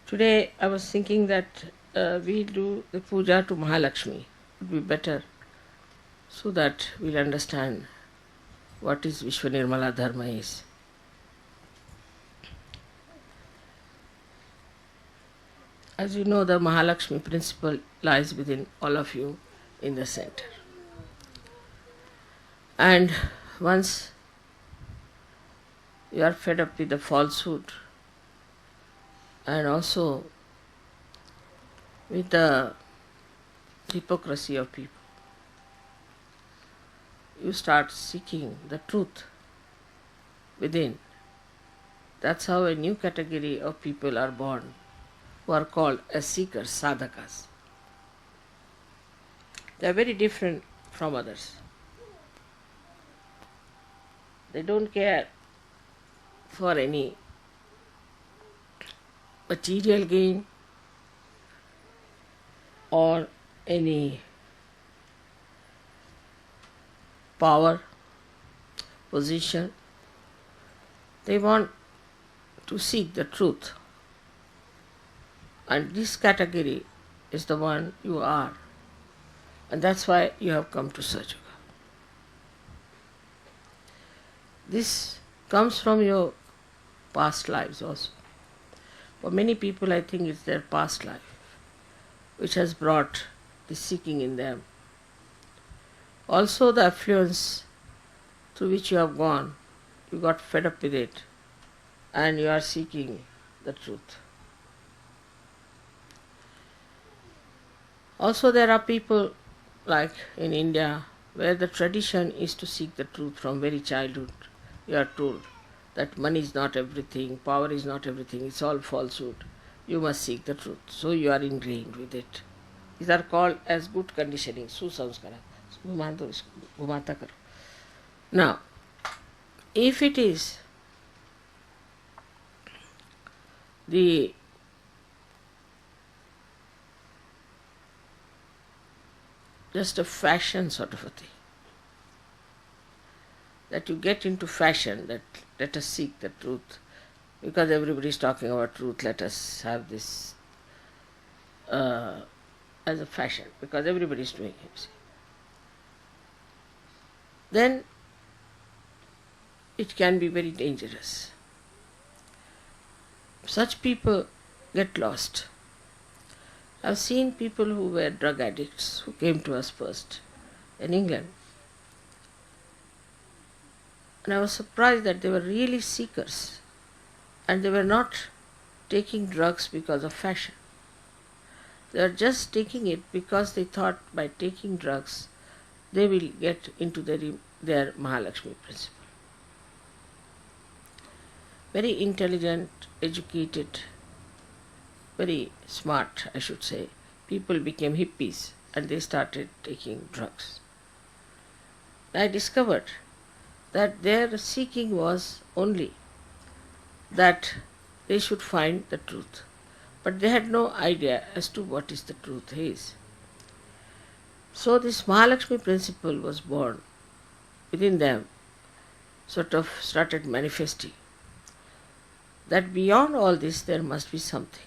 Today I was thinking that we do the púdža to Mahálakšmí. It would be better so that we'll understand what is Vishwanirmala Dharma is. As you know, the Mahálakšmí principle lies within all of you in the center. And once you are fed up with the falsehood and also with the hypocrisy of people, you start seeking the truth within. That's how a new category of people are born, who are called as seekers, sadhakas. They are very different from others. They don't care for any material gain or any power, position. They want to seek the truth. And this category is the one you are. And that's why you have come to Sahaja. This comes from your past lives also. For many people, I think it's their past life which has brought this seeking in them. Also the affluence through which you have gone, you got fed up with it and you are seeking the truth. Also there are people like in India where the tradition is to seek the truth from very childhood. You are told that money is not everything, power is not everything, it's all falsehood. You must seek the truth. So you are ingrained with it. These are called as good conditioning, susamskara. Now, if it is the just a fashion sort of a thing, that you get into fashion, that let us seek the truth, because everybody is talking about truth, let us have this as a fashion, because everybody is doing it. Then it can be very dangerous. Such people get lost. I've seen people who were drug addicts who came to us first in England. And I was surprised that they were really seekers and they were not taking drugs because of fashion. They were just taking it because they thought by taking drugs they will get into their Mahálakšmí principle. Very intelligent, educated, very smart, I should say, people became hippies and they started taking drugs. I discovered that their seeking was only that they should find the truth, but they had no idea as to what is the truth is. So this Mahálakšmí principle was born within them, sort of started manifesting, that beyond all this there must be something.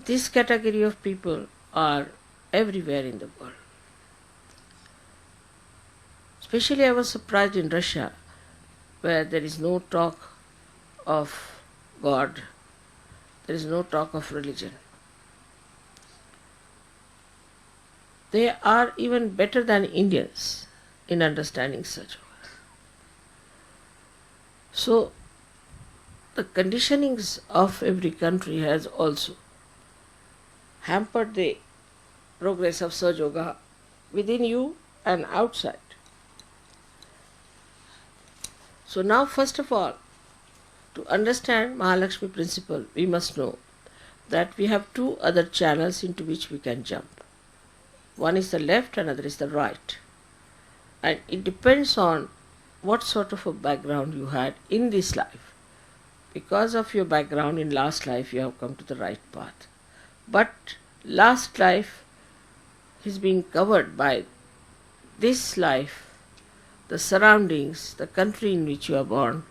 This category of people are everywhere in the world. Especially I was surprised in Russia, where there is no talk of God, there is no talk of religion. They are even better than Indians in understanding Sahaja. So the conditionings of every country has also hampered the progress of Sahaja Yoga within you and outside. So now first of all, to understand Mahálakšmí principle, we must know that we have two other channels into which we can jump. One is the left, another is the right. And it depends on what sort of a background you had in this life. Because of your background in last life, you have come to the right path. But last life is being covered by this life the surroundings, the country in which you are born,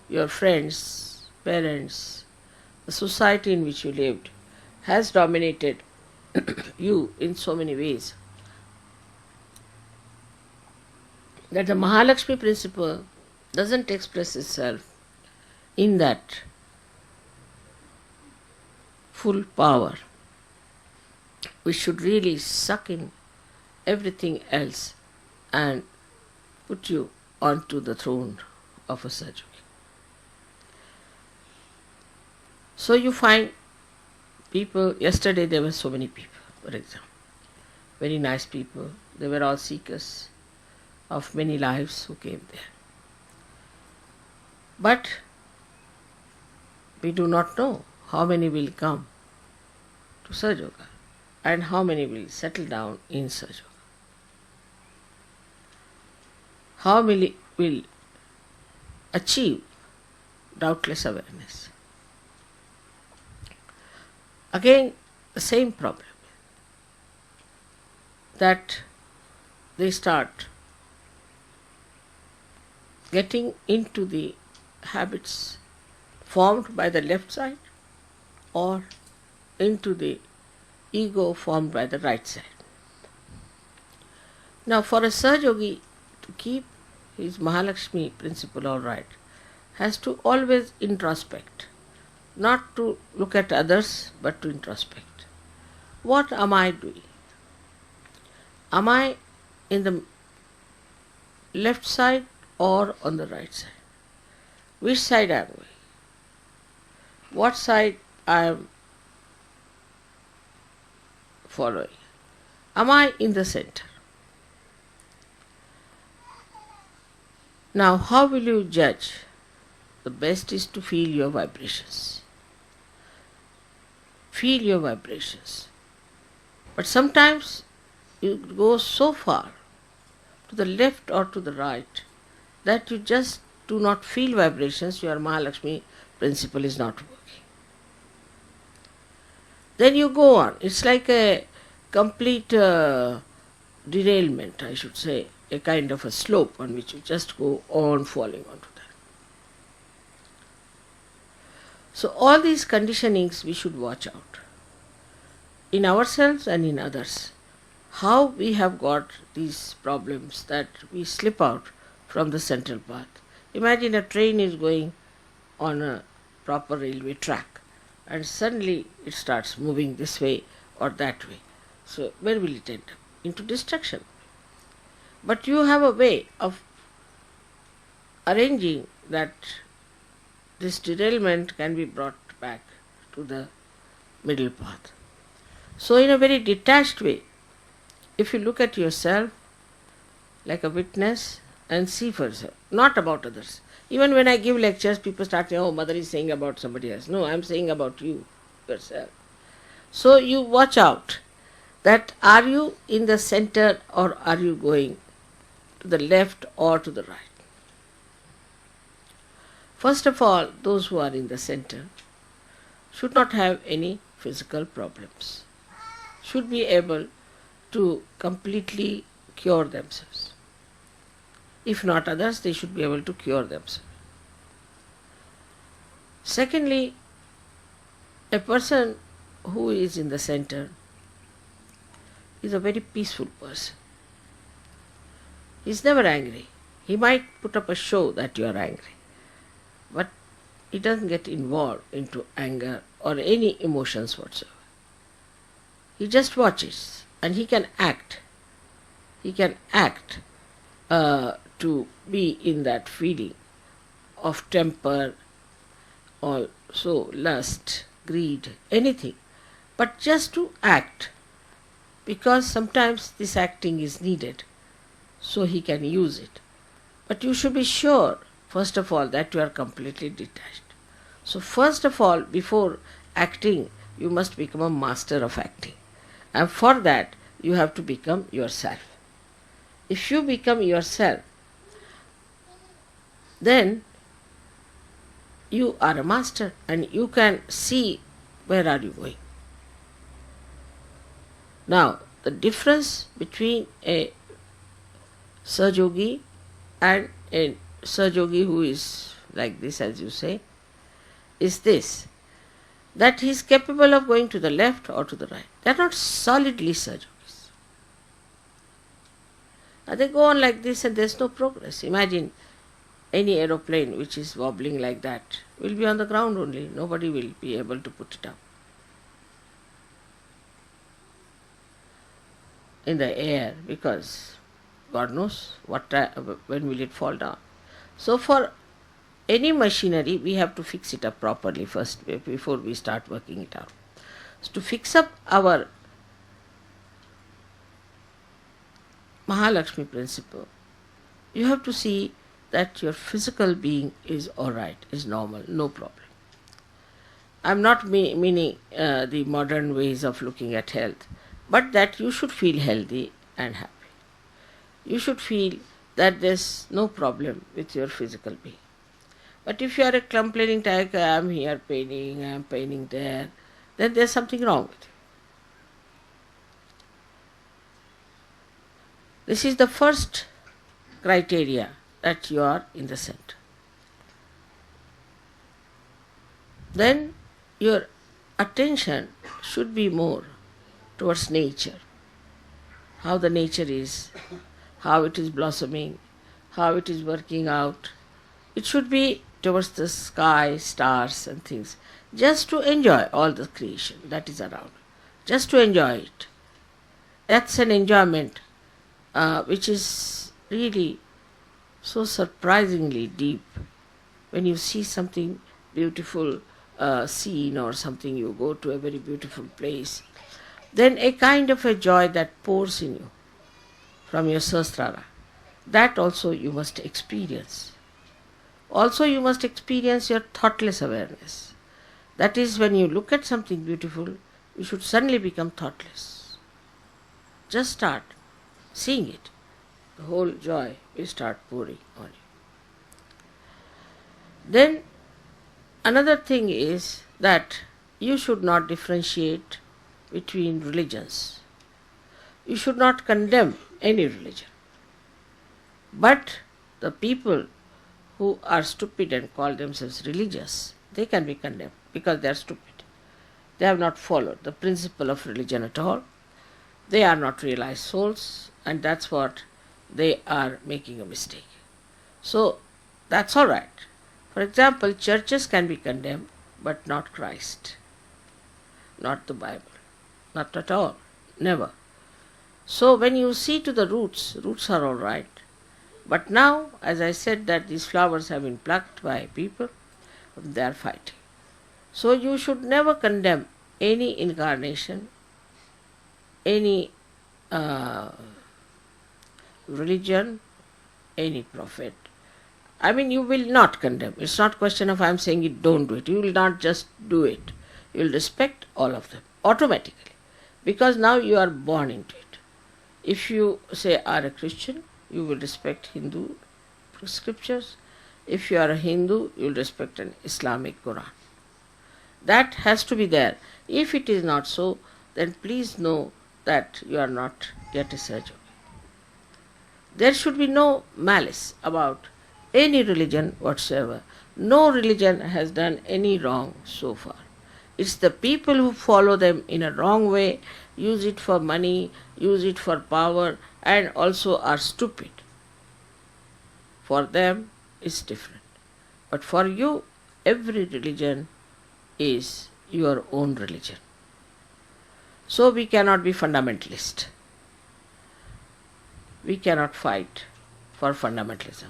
your friends, parents, the society in which you lived has dominated you in so many ways that the Mahálakšmí principle doesn't express itself in that full power. We should really suck in everything else and put you onto the throne of a Sahaja. So you find people, yesterday there were so many people, for example, very nice people, they were all seekers of many lives who came there. But we do not know how many will come to Sahaja and how many will settle down in Sahaja. How many will achieve doubtless awareness. Again, the same problem, that they start getting into the habits formed by the left side or into the ego formed by the right side. Now, for a Sahaja to keep his Mahálakšmí principle all right, has to always introspect, not to look at others, but to introspect. What am I doing? Am I in the left side or on the right side? Which side am I? What side I am following? Am I in the center? Now, how will you judge? The best is to feel your vibrations. Feel your vibrations. But sometimes you go so far to the left or to the right that you just do not feel vibrations, your Mahálakšmí principle is not working. Then you go on. It's like a complete derailment, I should say, a kind of a slope on which you just go on falling onto that. So all these conditionings we should watch out in ourselves and in others. How we have got these problems that we slip out from the central path. Imagine a train is going on a proper railway track and suddenly it starts moving this way or that way. So where will it end up? Into destruction. But you have a way of arranging that this derailment can be brought back to the middle path. So in a very detached way, if you look at yourself like a witness and see for yourself, not about others. Even when I give lectures, people start saying, oh, mother is saying about somebody else. No, I am saying about you, yourself. So you watch out that are you in the center or are you going to the left or to the right. First of all, those who are in the center should not have any physical problems, should be able to completely cure themselves. If not others, they should be able to cure themselves. Secondly, a person who is in the center is a very peaceful person. He is never angry. He might put up a show that you are angry, but he doesn't get involved into anger or any emotions whatsoever. He just watches and he can act. He can act to be in that feeling of temper, also lust, greed, anything, but just to act, because sometimes this acting is needed, so he can use it. But you should be sure, first of all, that you are completely detached. So first of all, before acting, you must become a master of acting. And for that, you have to become yourself. If you become yourself, then you are a master and you can see where are you going. Now, the difference between a Sahaja and a Sajogi who is like this, as you say, is this, that he is capable of going to the left or to the right. They are not solidly Sajogis. They go on like this and there is no progress. Imagine any aeroplane which is wobbling like that will be on the ground only. Nobody will be able to put it up. In the air, because God knows when will it fall down. So for any machinery, we have to fix it up properly first before we start working it out. So to fix up our Mahálakšmí principle, you have to see that your physical being is alright, is normal, no problem. I am not meaning the modern ways of looking at health, but that you should feel healthy and happy. You should feel that there is no problem with your physical being. But if you are a complaining type, I am here paining, I am paining there, then there is something wrong with you. This is the first criteria, that you are in the center. Then your attention should be more towards nature, how the nature is, how it is blossoming, how it is working out. It should be towards the sky, stars and things, just to enjoy all the creation that is around, just to enjoy it. That's an enjoyment which is really so surprisingly deep. When you see something beautiful scene or something, you go to a very beautiful place, then a kind of a joy that pours in you from your sahasrara, that also you must experience. Also you must experience your thoughtless awareness. That is, when you look at something beautiful, you should suddenly become thoughtless. Just start seeing it. The whole joy will start pouring on you. Then another thing is that you should not differentiate between religions. You should not condemn any religion. But the people who are stupid and call themselves religious, they can be condemned because they are stupid. They have not followed the principle of religion at all. They are not realized souls, and that's what they are making a mistake. So that's all right. For example, churches can be condemned, but not Christ, not the Bible, not at all, never. So when you see to the roots, roots are all right. But now, as I said, that these flowers have been plucked by people, they are fighting. So you should never condemn any incarnation, any religion, any prophet. I mean, you will not condemn. It's not a question of I am saying it, don't do it. You will not just do it. You will respect all of them automatically, because now you are born into it. If you say are a Christian, you will respect Hindu scriptures. If you are a Hindu, you will respect an Islamic Quran. That has to be there. If it is not so, then please know that you are not yet a Sajogi. There should be no malice about any religion whatsoever. No religion has done any wrong so far. It's the people who follow them in a wrong way, use it for money, use it for power, and also are stupid. For them, it's different. But for you, every religion is your own religion. So we cannot be fundamentalist. We cannot fight for fundamentalism.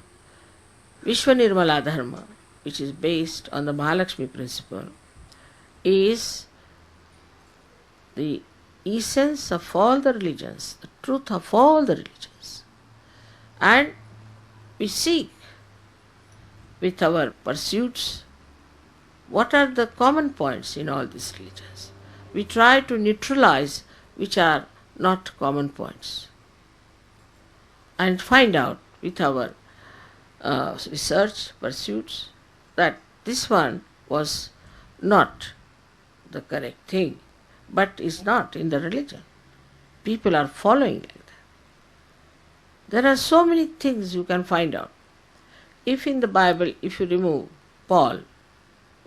Vishwa Nirmala Dharma, which is based on the Mahálakšmí principle, is the essence of all the religions, the truth of all the religions. And we seek with our pursuits what are the common points in all these religions. We try to neutralize which are not common points and find out with our research pursuits that this one was not the correct thing, but is not in the religion. People are following like that. There are so many things you can find out. If in the Bible, if you remove Paul,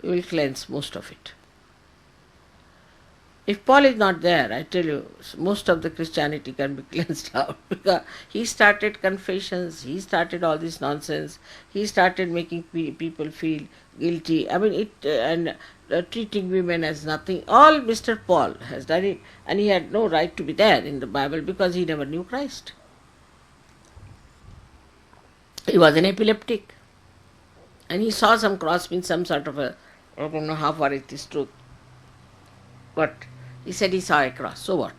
you will cleanse most of it. If Paul is not there, I tell you, most of the Christianity can be cleansed out, because he started confessions, he started all this nonsense, he started making people feel guilty. I mean, treating women as nothing. All Mr. Paul has done it, and he had no right to be there in the Bible because he never knew Christ. He was an epileptic, and he saw some cross means some sort of a, I don't know how far it is true, but he said he saw a cross. So what?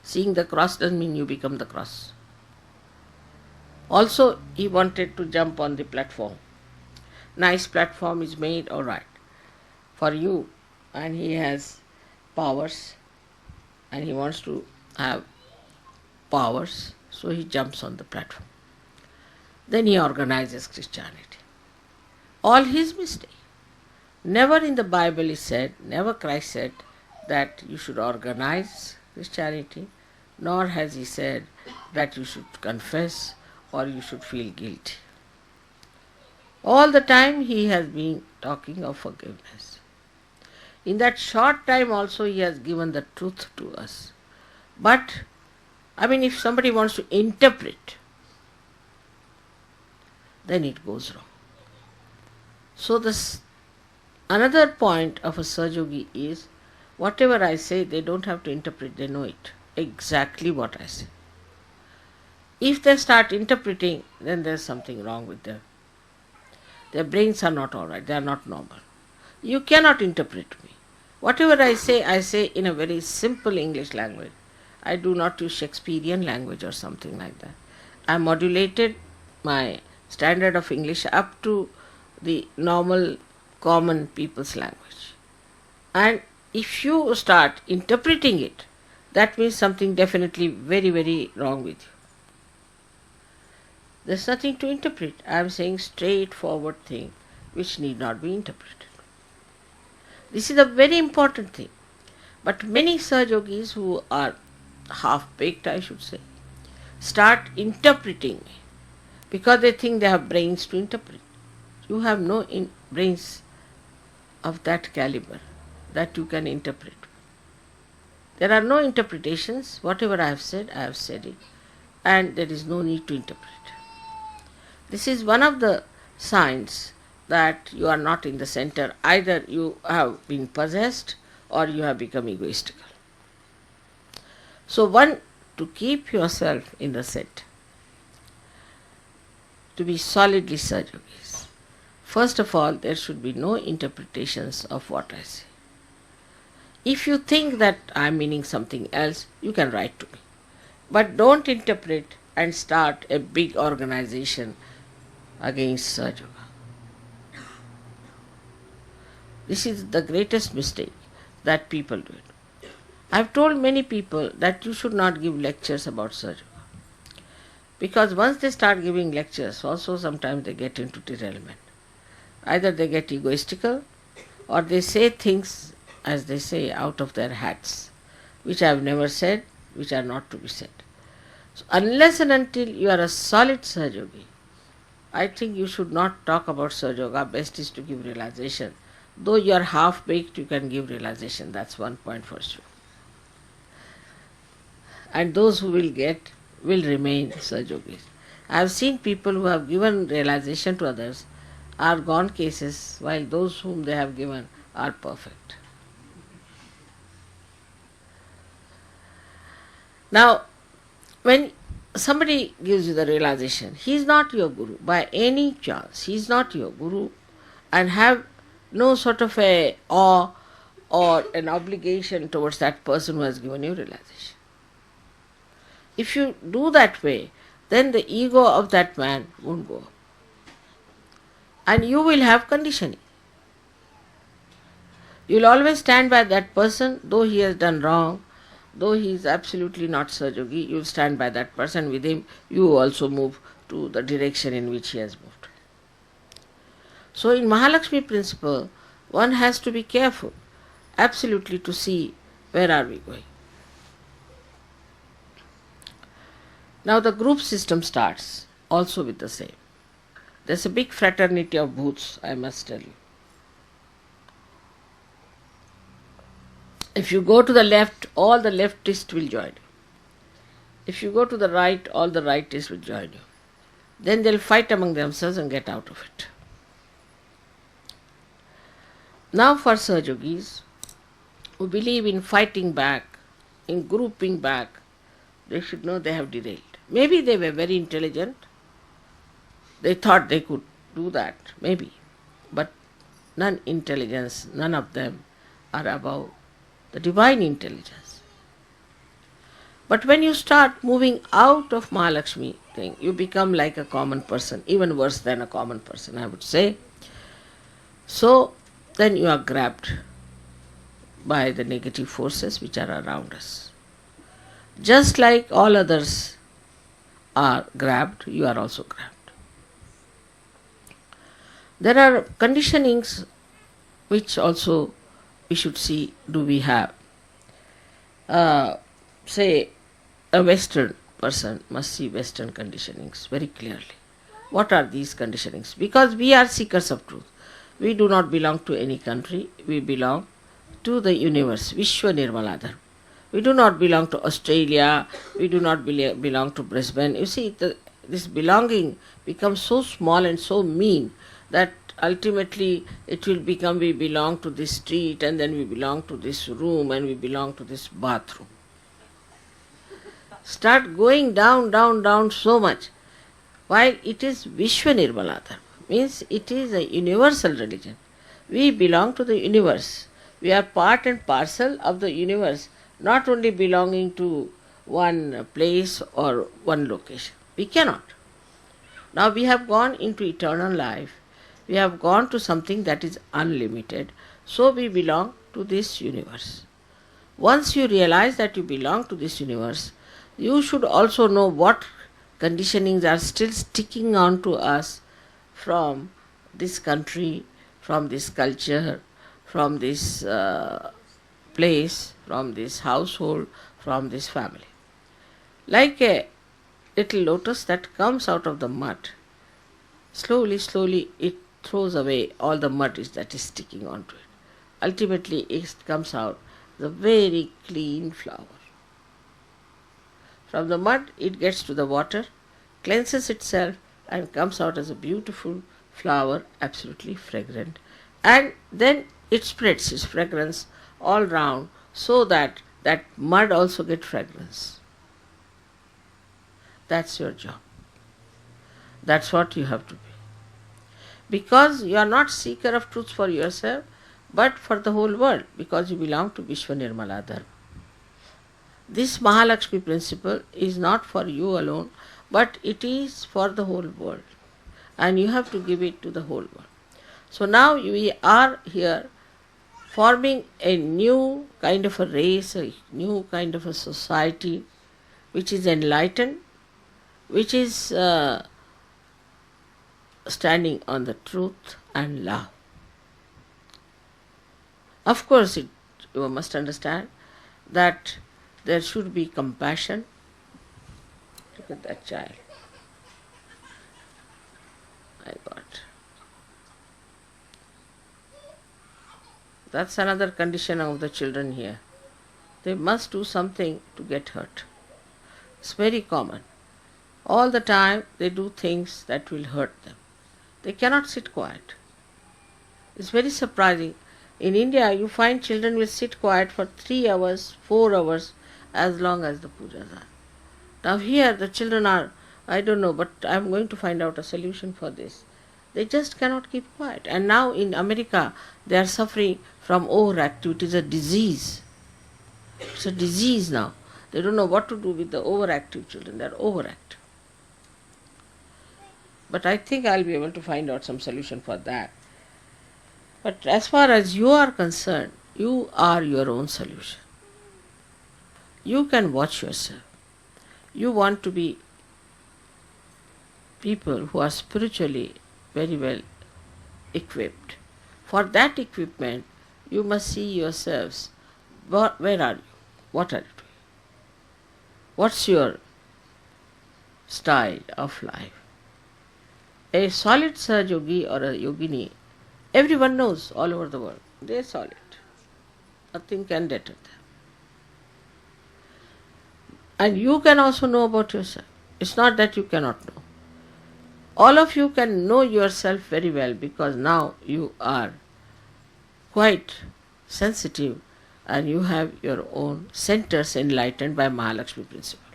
Seeing the cross doesn't mean you become the cross. Also, he wanted to jump on the platform. Nice platform is made, all right, for you, and he has powers, and he wants to have powers, so he jumps on the platform. Then he organizes Christianity. All his mistake. Never in the Bible is said, never Christ said that you should organize Christianity, nor has he said that you should confess or you should feel guilty. All the time he has been talking of forgiveness. In that short time also he has given the truth to us. But, I mean, if somebody wants to interpret, then it goes wrong. So this another point of a Sahaja is, whatever I say, they don't have to interpret, they know it, exactly what I say. If they start interpreting, then there's something wrong with them. Their brains are not all right, they are not normal. You cannot interpret me. Whatever I say in a very simple English language. I do not use Shakespearean language or something like that. I modulated my standard of English up to the normal common people's language. And if you start interpreting it, that means something definitely very, very wrong with you. There's nothing to interpret. I am saying straightforward thing which need not be interpreted. This is a very important thing. But many Sahajogis who are half-baked, I should say, start interpreting because they think they have brains to interpret. You have no brains of that caliber that you can interpret. There are no interpretations. Whatever I have said it, and there is no need to interpret. This is one of the signs that you are not in the center. Either you have been possessed or you have become egoistical. So one, to keep yourself in the center, to be solidly Sahajogis, first of all, there should be no interpretations of what I say. If you think that I am meaning something else, you can write to me. But don't interpret and start a big organization against Sahaja. This is the greatest mistake that people do. I have told many people that you should not give lectures about Sahaja. Because once they start giving lectures, also sometimes they get into derailment. Either they get egoistical or they say things, as they say, out of their hats, which I have never said, which are not to be said. So unless and until you are a solid Sahajogi, I think you should not talk about Sahaja. Best is to give realization. Though you are half-baked, you can give realization. That's one point for sure. And those who will get will remain Sahajogis. I have seen people who have given realization to others are gone cases, while those whom they have given are perfect. Now, when somebody gives you the realization, he is not your guru by any chance, he is not your guru, and have no sort of a awe or an obligation towards that person who has given you realization. If you do that way, then the ego of that man won't go up. And you will have conditioning. You will always stand by that person, though he has done wrong, though he is absolutely not Sahajogi, you will stand by that person. With him, you also move to the direction in which he has moved. So in Mahálakšmí principle, one has to be careful, absolutely, to see where are we going. Now the group system starts also with the same. There's a big fraternity of bhoots, I must tell you. If you go to the left, all the leftists will join you. If you go to the right, all the rightists will join you. Then they'll fight among themselves and get out of it. Now for Sahajogis, who believe in fighting back, in grouping back, they should know they have derailed. Maybe they were very intelligent. They thought they could do that, maybe. But non-intelligence, none of them are above the divine intelligence. But when you start moving out of Mahaalakshmi thing, you become like a common person, even worse than a common person, I would say. So then you are grabbed by the negative forces which are around us. Just like all others are grabbed, you are also grabbed. There are conditionings which also we should see, do we have. Say a Western person must see Western conditionings very clearly. What are these conditionings? Because we are seekers of truth. We do not belong to any country. We belong to the universe, Vishwa Nirmaladhar. We do not belong to Australia. We do not belong to Brisbane. You see, this belonging becomes so small and so mean that ultimately it will become we belong to this street, and then we belong to this room, and we belong to this bathroom. Start going down so much. While it is Vishwa Nirmaladhar, means it is a universal religion. We belong to the universe. We are part and parcel of the universe, not only belonging to one place or one location. We cannot. Now we have gone into eternal life. We have gone to something that is unlimited. So we belong to this universe. Once you realize that you belong to this universe, you should also know what conditionings are still sticking on to us from this country, from this culture, from this place, from this household, from this family. Like a little lotus that comes out of the mud, slowly it throws away all the mud that is sticking onto it. Ultimately it comes out as a very clean flower. From the mud it gets to the water, cleanses itself, and comes out as a beautiful flower, absolutely fragrant. And then it spreads its fragrance all round so that that mud also gets fragrance. That's your job. That's what you have to be. Because you are not seeker of truth for yourself, but for the whole world, because you belong to Vishwa Nirmala Dharma. This Mahaalakshmi principle is not for you alone, but it is for the whole world. And you have to give it to the whole world. So now we are here forming a new kind of a race, a new kind of a society, which is enlightened, which is standing on the truth and love. Of course, you must understand that there should be compassion. Look at that child. My God. That's another condition of the children here. They must do something to get hurt. It's very common. All the time they do things that will hurt them. They cannot sit quiet. It's very surprising. In India, you find children will sit quiet for 3 hours, 4 hours, as long as the pujas are. Now here the children are, I don't know, but I'm going to find out a solution for this. They just cannot keep quiet. And now in America, they are suffering from overactivity. It is a disease. It's a disease now. They don't know what to do with the overactive children. They are overactive. But I think I'll be able to find out some solution for that. But as far as you are concerned, you are your own solution. You can watch yourself. You want to be people who are spiritually very well equipped. For that equipment, you must see yourselves. Where are you? What are you doing? What's your style of life? A solid Sahaj Yogi or a Yogini, everyone knows all over the world. They are solid. Nothing can deter them. And you can also know about yourself. It's not that you cannot know. All of you can know yourself very well because now you are quite sensitive and you have your own centers enlightened by Mahálakšmí principle.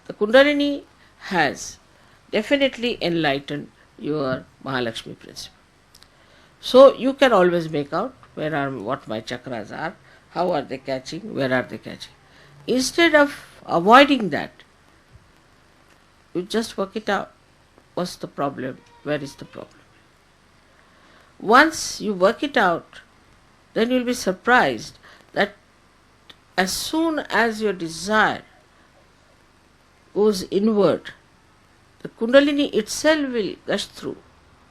The Kundalini has definitely enlightened your Mahálakšmí principle. So you can always make out what my chakras are, how are they catching, where are they catching. Instead of avoiding that, you just work it out. What's the problem? Where is the problem? Once you work it out, then you'll be surprised that as soon as your desire goes inward, the Kundalini itself will gush through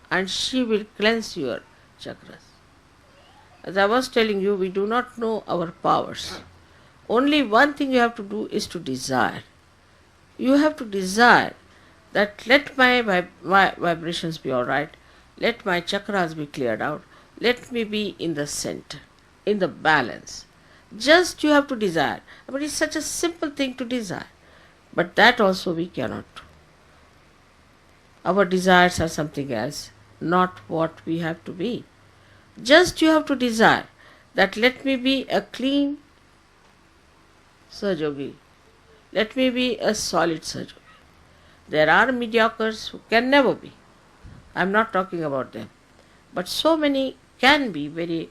and she will cleanse your chakras. As I was telling you, we do not know our powers. Only one thing you have to do is to desire. You have to desire that let my vibrations be alright, let my chakras be cleared out, let me be in the center, in the balance. Just you have to desire. But it's such a simple thing to desire. But that also we cannot do. Our desires are something else, not what we have to be. Just you have to desire that let me be a clean Sahaj Yogi. Let me be a solid Sahaj Yogi. There are mediocres who can never be. I am not talking about them. But so many can be very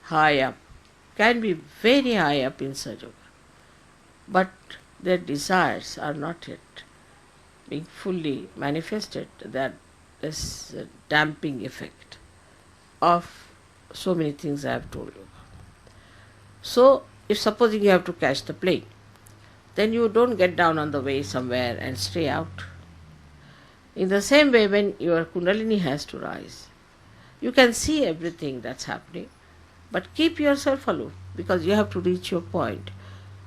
high up, can be very high up in Sahaj Yoga. But their desires are not yet being fully manifested. That is a damping effect of so many things I have told you. So, if supposing you have to catch the plane, then you don't get down on the way somewhere and stay out. In the same way, when your Kundalini has to rise, you can see everything that's happening, but keep yourself aloof because you have to reach your point,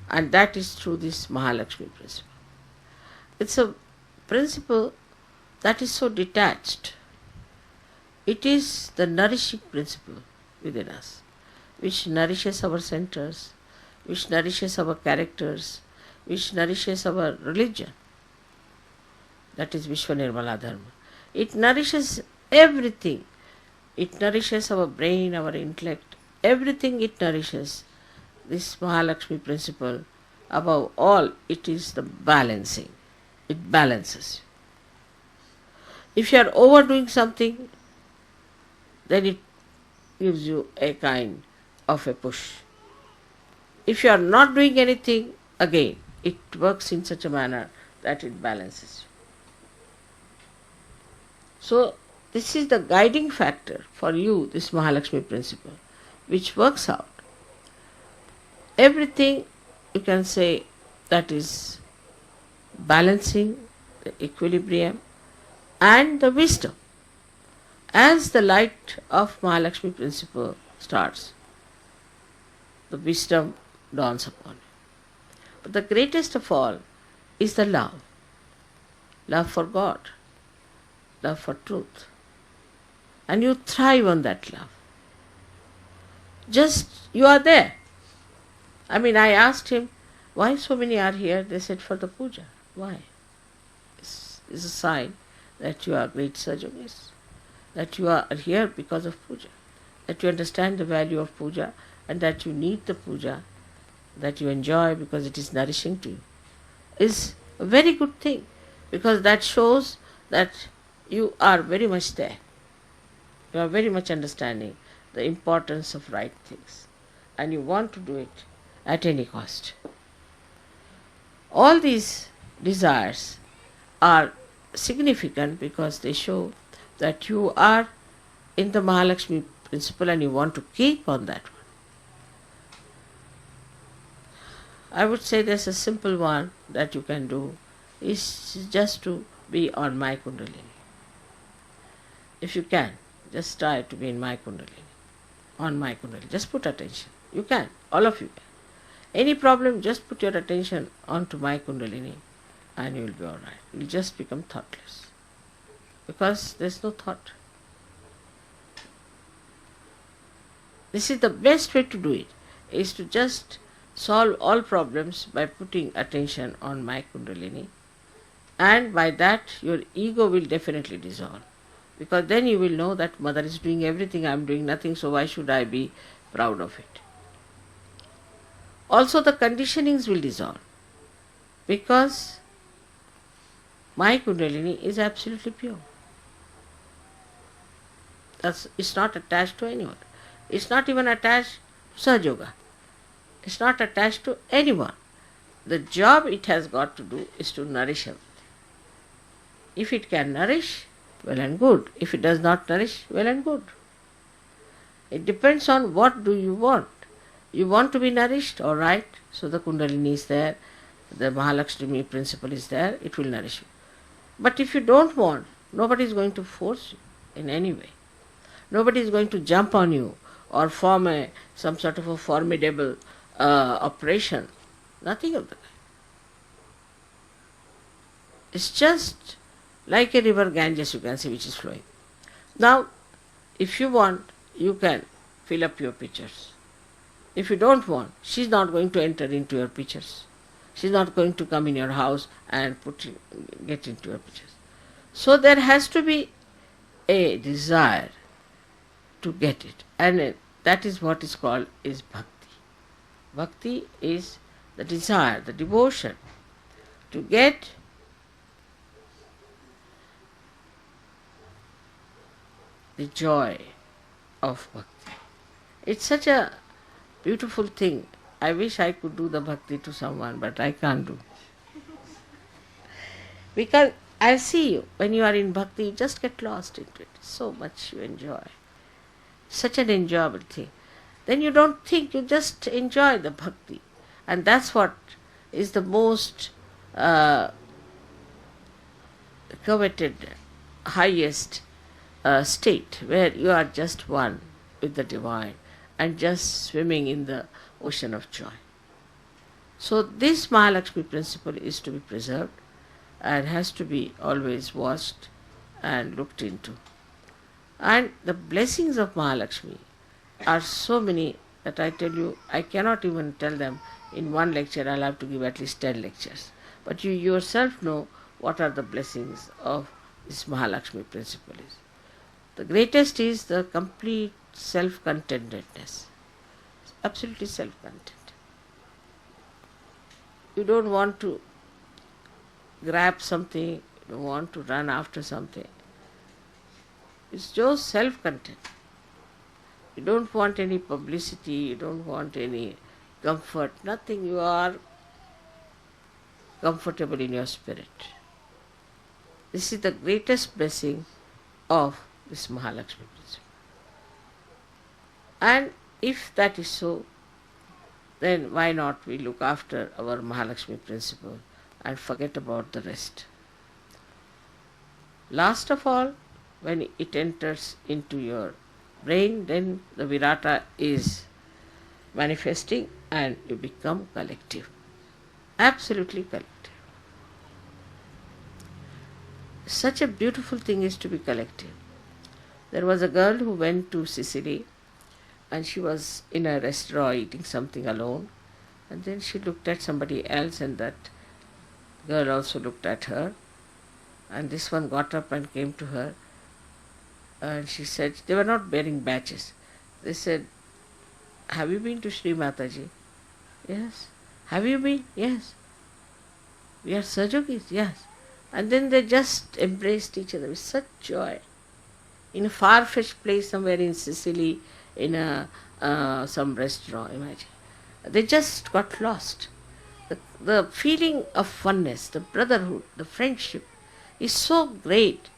and that is through this Mahálakšmí principle. It's a principle that is so detached. It is the nourishing principle within us, which nourishes our centers, which nourishes our characters, which nourishes our religion. That is Vishwa Nirmala Dharma. It nourishes everything. It nourishes our brain, our intellect, everything it nourishes. This Mahálakšmí principle, above all, it is the balancing. It balances you. If you are overdoing something, then it gives you a kind of a push. If you are not doing anything, again, it works in such a manner that it balances you. So, this is the guiding factor for you, this Mahálakšmí principle, which works out. Everything you can say that is balancing, the equilibrium, and the wisdom. As the light of Mahálakšmí principle starts, the wisdom dawns upon you. But the greatest of all is the love. Love for God, love for truth. And you thrive on that love. Just you are there. I asked him, why so many are here? They said, for the puja. Why? It's a sign that you are great Sahaj Yogis, that you are here because of puja, that you understand the value of puja and that you need the puja, that you enjoy because it is nourishing to you, is a very good thing because that shows that you are very much there. You are very much understanding the importance of right things and you want to do it at any cost. All these desires are significant because they show that you are in the Mahálakšmí principle and you want to keep on that one. I would say there's a simple one that you can do is just to be on my Kundalini. If you can, just try to be in my Kundalini, on my Kundalini. Just put attention. You can, all of you can. Any problem, just put your attention onto my Kundalini and you will be alright. You will just become thoughtless. because there is no thought. This is the best way to do it, is to just solve all problems by putting attention on my Kundalini, and by that your ego will definitely dissolve, because then you will know that Mother is doing everything, I am doing nothing, so why should I be proud of it. Also the conditionings will dissolve, because my Kundalini is absolutely pure. It's not attached to anyone. It's not even attached to Sahaja Yoga. It's not attached to anyone. The job it has got to do is to nourish everything. If it can nourish, well and good. If it does not nourish, well and good. It depends on what do you want. You want to be nourished, all right, so the Kundalini is there, the Mahálakšmí principle is there, it will nourish you. But if you don't want, nobody is going to force you in any way. Nobody is going to jump on you or form some sort of a formidable operation. Nothing of the kind. It's just like a river Ganges, you can see, which is flowing. Now, if you want, you can fill up your pitchers. If you don't want, she's not going to enter into your pitchers. She's not going to come in your house and get into your pitchers. So there has to be a desire to get it, and that is what is called is bhakti. Bhakti is the desire, the devotion to get the joy of bhakti. It's such a beautiful thing. I wish I could do the bhakti to someone, but I can't do. Because I see you, when you are in bhakti, you just get lost into it. So much you enjoy. Such an enjoyable thing. Then you don't think, you just enjoy the bhakti. And that's what is the most coveted, highest state, where you are just one with the divine and just swimming in the ocean of joy. So this Mahálakšmí principle is to be preserved and has to be always watched and looked into. And the blessings of Mahálakšmí are so many that I tell you, I cannot even tell them in one lecture. I'll have to give at least 10 lectures. But you yourself know what are the blessings of this Mahálakšmí principle is. The greatest is the complete self-contentedness. Absolutely self-content. You don't want to grab something, you don't want to run after something. It's just self-content. You don't want any publicity, you don't want any comfort, nothing. You are comfortable in your spirit. This is the greatest blessing of this Mahálakšmí principle. And if that is so, then why not we look after our Mahálakšmí principle and forget about the rest. Last of all, when it enters into your brain, then the Virata is manifesting and you become collective. Absolutely collective. Such a beautiful thing is to be collective. There was a girl who went to Sicily and she was in a restaurant eating something alone, and then she looked at somebody else and that girl also looked at her, and this one got up and came to her and she said, they were not bearing badges. They said, have you been to Šrí Mataji? Yes. Have you been? Yes. We are Sahajogis? Yes. And then they just embraced each other with such joy. In a far-fetched place somewhere in Sicily, in some restaurant, imagine. They just got lost. The feeling of oneness, the brotherhood, the friendship is so great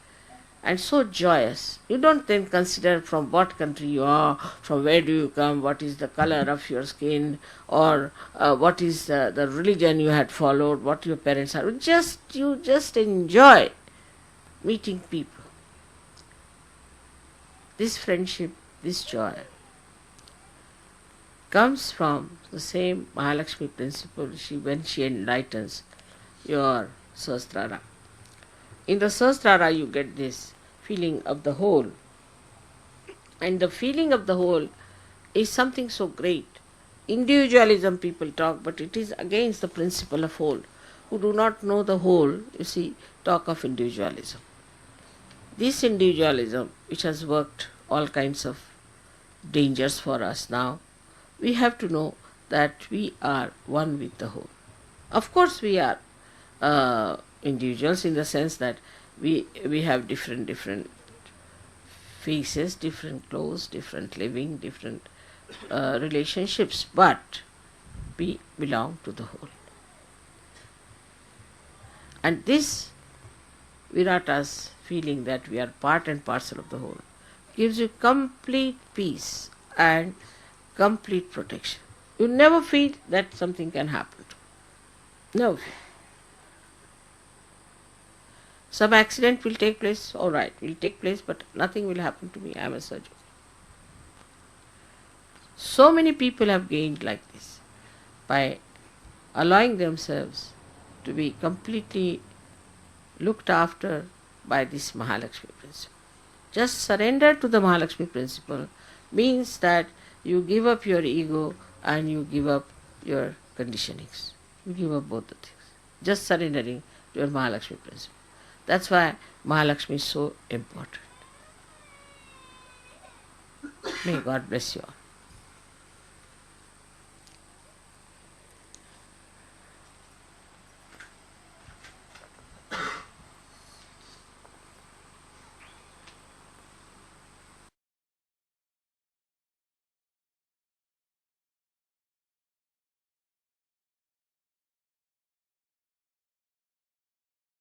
and so joyous. You don't then consider from what country you are, from where do you come, what is the color of your skin, or what is the religion you had followed, what your parents are. You just enjoy meeting people. This friendship, this joy comes from the same Mahálakšmí principle when she enlightens your Sahasrara. In the Sahasrara you get this feeling of the whole. And the feeling of the whole is something so great. Individualism people talk, but it is against the principle of whole. Who do not know the whole, you see, talk of individualism. This individualism, which has worked all kinds of dangers for us now, we have to know that we are one with the whole. Of course we are individuals in the sense that we have different faces, different clothes, different living, different relationships, but we belong to the whole. And this Virata's feeling that we are part and parcel of the whole gives you complete peace and complete protection. You never feel that something can happen to you. Never feel. Some accident will take place, all right, will take place, but nothing will happen to me. I am a surgeon. So many people have gained like this by allowing themselves to be completely looked after by this Mahálakšmí principle. Just surrender to the Mahálakšmí principle means that you give up your ego and you give up your conditionings. You give up both the things. Just surrendering to your Mahálakšmí principle. That's why Mahálakšmí is so important. May God bless you all.